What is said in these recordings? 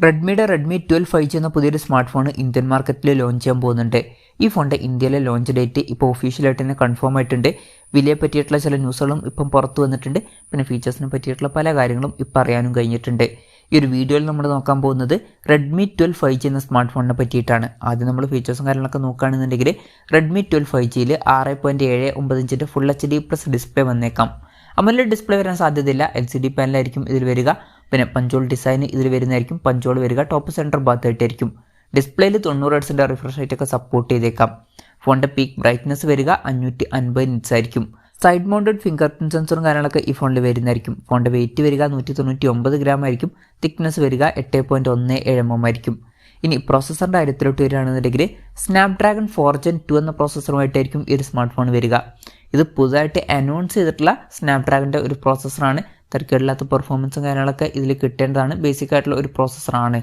റെഡ്മിയുടെ Redmi 12 5G എന്ന പുതിയൊരു smart phone Indian മാർക്കറ്റിൽ ലോഞ്ച് ചെയ്യാൻ പോകുന്നുണ്ട്. ഈ ഫോണിൻ്റെ ഇന്ത്യയിലെ ലോഞ്ച് ഡേറ്റ് ഇപ്പോൾ ഒഫീഷ്യലായിട്ട് തന്നെ കൺഫേം ആയിട്ടുണ്ട്. വിലയെ പറ്റിയിട്ടുള്ള ചില ന്യൂസുകളും ഇപ്പം പുറത്തു വന്നിട്ടുണ്ട്. പിന്നെ ഫീച്ചേഴ്സിനെ പറ്റിയിട്ടുള്ള പല കാര്യങ്ങളും ഇപ്പം അറിയാനും കഴിഞ്ഞിട്ടുണ്ട്. ഈ ഒരു വീഡിയോയിൽ നമ്മൾ നോക്കാൻ പോകുന്നത് റെഡ്മി 12 5G എന്ന സ്മാർട്ട് ഫോണിനെ പറ്റിയിട്ടാണ്. ആദ്യം നമ്മൾ ഫീച്ചേഴ്സും കാര്യങ്ങളൊക്കെ നോക്കുകയാണെന്നുണ്ടെങ്കിൽ റെഡ്മി 12 5Gയിൽ 6.79 ഇഞ്ചിൻ്റെ ഫുൾ HD പ്ലസ് ഡിസ്പ്ലേ വന്നേക്കാം. അമോലെഡ് ഡിസ്പ്ലേ വരാൻ സാധ്യതയില്ല. LCD പാനലായിരിക്കും ഇതിൽ വരിക. പിന്നെ പഞ്ചോൾ ഡിസൈൻ ഇതിൽ വരുന്നതായിരിക്കും. പഞ്ചോൾ വരിക ടോപ്പ് സെൻറ്റർ ഭാഗത്തായിട്ടായിരിക്കും. ഡിസ്പ്ലേയിൽ 90 ഹെർട്സിൻ്റെ റിഫ്രഷ് റേറ്റൊക്കെ സപ്പോർട്ട് ചെയ്തേക്കാം. ഫോണിൻ്റെ പീക്ക് ബ്രൈറ്റ്നസ് വരിക 550 നിറ്റ്സ് ആയിരിക്കും. സൈഡ് മൗണ്ടഡ് ഫിംഗർ പ്രിൻറ്റ് സെൻസറും കാര്യങ്ങളൊക്കെ ഈ ഫോണിൽ വരുന്നതായിരിക്കും. ഫോണിൻ്റെ വെയിറ്റ് വരിക 199 ഗ്രാം ആയിരിക്കും. തിക്നെസ് വരിക 8.17 mm ആയിരിക്കും. ഇനി പ്രോസസ്സറിൻ്റെ കാര്യത്തിലോട്ട് വരികയാണെന്നുണ്ടെങ്കിൽ സ്നാപ്ഡ്രാഗൺ 4 Gen 2 എന്ന പ്രോസസ്സറുമായിട്ടായിരിക്കും ഈ ഒരു സ്മാർട്ട് ഫോൺ വരിക. ഇത് പുതുതായിട്ട് അനൗൺസ് ചെയ്തിട്ടുള്ള സ്നാപ്ഡ്രാഗൻ്റെ ഒരു പ്രോസസ്സറാണ്. തരക്കേടില്ലാത്ത പെർഫോമൻസും കാര്യങ്ങളൊക്കെ ഇതിൽ കിട്ടേണ്ടതാണ്. ബേസിക് ആയിട്ടുള്ള ഒരു പ്രോസസ്സറാണ്.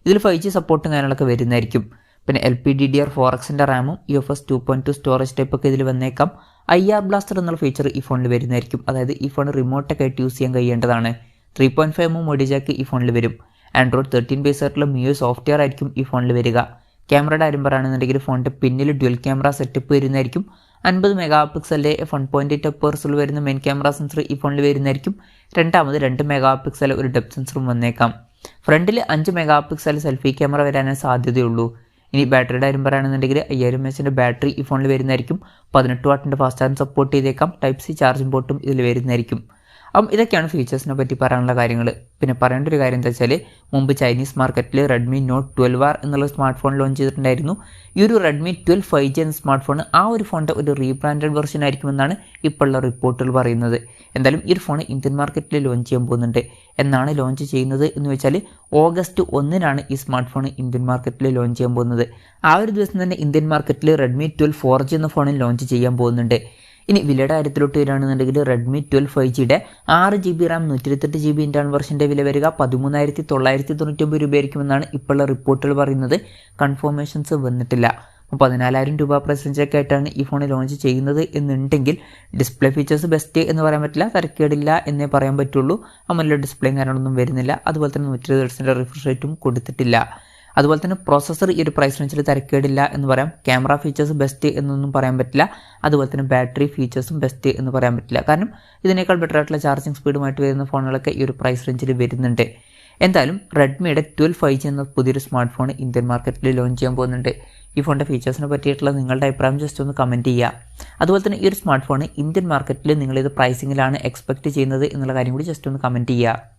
ഇതിൽ 5G സപ്പോർട്ടും കാര്യങ്ങളൊക്കെ വരുന്നതായിരിക്കും. പിന്നെ LPDDR4Xൻ്റെ റാമും UFS 2.2 സ്റ്റോറേജ് ടൈപ്പൊക്കെ ഇതിൽ വന്നേക്കാം. IR ബ്ലാസ്റ്റർ എന്നുള്ള ഫീച്ചർ ഈ ഫോണിൽ വരുന്നതായിരിക്കും. അതായത് ഈ ഫോൺ റിമോട്ടൊക്കെ ആയിട്ട് യൂസ് ചെയ്യാൻ കഴിയേണ്ടതാണ്. 3.5 mm ഓഡിയോ ജാക്ക് ഈ ഫോണിൽ വരും. ആൻഡ്രോയിഡ് 13 ബേസ് ആയിട്ടുള്ള MIUI സോഫ്റ്റ്വെയർ ആയിരിക്കും ഈ ഫോണിൽ വരിക. ക്യാമറയുടെ കാര്യം പറയുകയാണെന്നുണ്ടെങ്കിൽ ഫോണിൻ്റെ പിന്നിൽ ഡ്യുവൽ ക്യാമറ സെറ്റപ്പ് വരുന്നതായിരിക്കും. 50 മെഗാ പിക്സലിൻ്റെ f1.8 അപ്പേഴ്സിൽ വരുന്ന മെയിൻ ക്യാമറ സെൻസർ ഈ ഫോണിൽ വരുന്നതായിരിക്കും. രണ്ടാമത് 2 മെഗാ പിക്സൽ ഒരു ഡെപ്ത് സെൻസറും വന്നേക്കാം. ഫ്രണ്ടിൽ 5 മെഗാ പിക്സൽ സെൽഫി ക്യാമറ വരാനേ സാധ്യതയുള്ളൂ. ഇനി ബാറ്ററിയുടെ കാര്യം പറയുകയാണെന്നുണ്ടെങ്കിൽ 5000 mAh ബാറ്ററി ഈ ഫോണിൽ വരുന്നതായിരിക്കും. 18 വാട്ടിൻ്റെ ഫാസ്റ്റ് ചാർജ് സപ്പോർട്ട് ചെയ്തേക്കാം. Type C ചാർജിംഗ് പോർട്ടും ഇതിൽ വരുന്നതായിരിക്കും. അപ്പം ഇതൊക്കെയാണ് ഫീച്ചേഴ്സിനെ പറ്റി പറയാനുള്ള കാര്യങ്ങൾ. പിന്നെ പറയേണ്ട ഒരു കാര്യം എന്താ വെച്ചാൽ മുമ്പ് ചൈനീസ് മാർക്കറ്റിൽ റെഡ്മി നോട്ട് 12R എന്നുള്ള സ്മാർട്ട് ഫോൺ ലോഞ്ച് ചെയ്തിട്ടുണ്ടായിരുന്നു. ഈ ഒരു റെഡ്മി 12 5G എന്ന സ്മാർട്ട് ഫോൺ ആ ഒരു ഫോണിൻ്റെ ഒരു റീബ്രാൻഡഡ് വെർഷൻ ആയിരിക്കുമെന്നാണ് ഇപ്പോഴുള്ള റിപ്പോർട്ടുകൾ പറയുന്നത്. എന്തായാലും ഈ ഒരു ഫോൺ ഇന്ത്യൻ മാർക്കറ്റിൽ ലോഞ്ച് ചെയ്യാൻ പോകുന്നുണ്ട്. എന്നാണ് ലോഞ്ച് ചെയ്യുന്നത് എന്ന് വെച്ചാൽ August 1 ഈ സ്മാർട്ട് ഫോൺ ഇന്ത്യൻ മാർക്കറ്റിൽ ലോഞ്ച് ചെയ്യാൻ പോകുന്നത്. ആ ഒരു ദിവസം തന്നെ ഇന്ത്യൻ മാർക്കറ്റിൽ റെഡ്മി 12 4G എന്ന ഫോണിൽ ലോഞ്ച് ചെയ്യാൻ പോകുന്നുണ്ട്. ഇനി വിലയുടെ കാര്യത്തിലോട്ട് വരികയാണെന്നുണ്ടെങ്കിൽ റെഡ്മി 12 5Gയുടെ 6GB റാം 128GB ഇൻറ്റേർണൽ വെർഷൻ്റെ വില വരിക 13,999 രൂപയായിരിക്കുമെന്നാണ് ഇപ്പോഴുള്ള റിപ്പോർട്ടുകൾ പറയുന്നത്. കൺഫർമേഷൻസ് വന്നിട്ടില്ല. 14,000 രൂപ പ്രൈസ് റേഞ്ചൊക്കെ ആയിട്ടാണ് ഈ ഫോൺ ലോഞ്ച് ചെയ്യുന്നത് എന്നുണ്ടെങ്കിൽ ഡിസ്പ്ലേ ഫീച്ചേഴ്സ് ബെസ്റ്റ് എന്ന് പറയാൻ പറ്റില്ല. തരക്കേടില്ല എന്നേ പറയാൻ പറ്റുള്ളൂ. അമോലെഡ് ഡിസ്പ്ലേയും കാര്യങ്ങളൊന്നും വരുന്നില്ല. അതുപോലെ തന്നെ 120 ഹെർട്സിൻ്റെ റിഫ്രഷ് റേറ്റും കൊടുത്തിട്ടില്ല. അതുപോലെ തന്നെ പ്രോസസ്സർ ഈ ഒരു പ്രൈസ് റേഞ്ചിൽ തരക്കേടില്ല എന്ന് പറയാം. ക്യാമറ ഫീച്ചേഴ്സ് ബെസ്റ്റ് എന്നൊന്നും പറയാൻ പറ്റില്ല. അതുപോലെ തന്നെ ബാറ്ററി ഫീച്ചേഴ്സും ബെസ്റ്റ് എന്ന് പറയാൻ പറ്റില്ല. കാരണം ഇതിനേക്കാൾ ബെറ്റർ ആയിട്ടുള്ള ചാർജിങ് സ്പീഡുമായിട്ട് വരുന്ന ഫോണുകളൊക്കെ ഈ ഒരു പ്രൈസ് റേഞ്ചിൽ വരുന്നുണ്ട്. എന്തായാലും റെഡ്മിയുടെ 12 5G എന്ന പുതിയൊരു സ്മാർട്ട് ഫോൺ ഇന്ത്യൻ മാർക്കറ്റിൽ ലോഞ്ച് ചെയ്യാൻ പോകുന്നുണ്ട്. ഈ ഫോണിൻ്റെ ഫീച്ചേഴ്സിനെ പറ്റിയിട്ടുള്ള നിങ്ങളുടെ അഭിപ്രായം ജസ്റ്റ് ഒന്ന് കമൻറ്റ് ചെയ്യുക. അതുപോലെ തന്നെ ഈ ഒരു സ്മാർട്ട് ഫോൺ ഇന്ത്യൻ മാർക്കറ്റിൽ നിങ്ങളിത് പ്രൈസിങ്ങിലാണ് എക്സ്പെക്റ്റ് ചെയ്യുന്നത് എന്നുള്ള കാര്യം കൂടി ജസ്റ്റ് ഒന്ന് കമൻറ്റ് ചെയ്യുക.